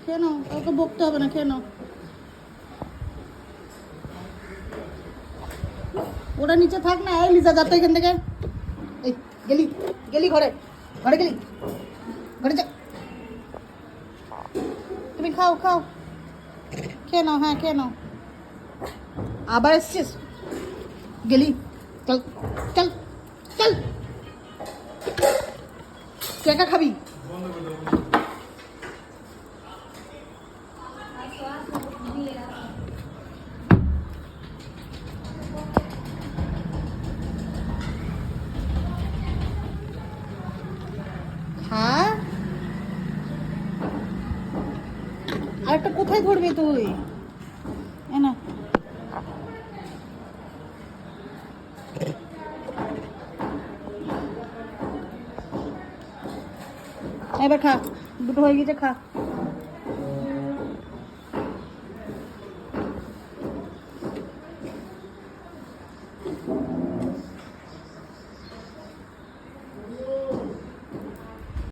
খেয়ে নাও, কাউকে বকতে হবে না, খেয়ে নাও। ওটা নিচে থাক না। এই লিজা, যাতে এখান থেকে। এই গেলি গেলি ঘরে, ঘরে গেলি, ঘরে যা। তুমি খাও খাও, খেয়ে নাও, হ্যাঁ খেয়ে নাও। আবার এসছিস, গেলি, চল চল চল। তুই একা খাবি? খা। আরেকটা কোথায় ধরবি তুই? এ না, এবার খা, দুটো হয়ে গেছে, খা।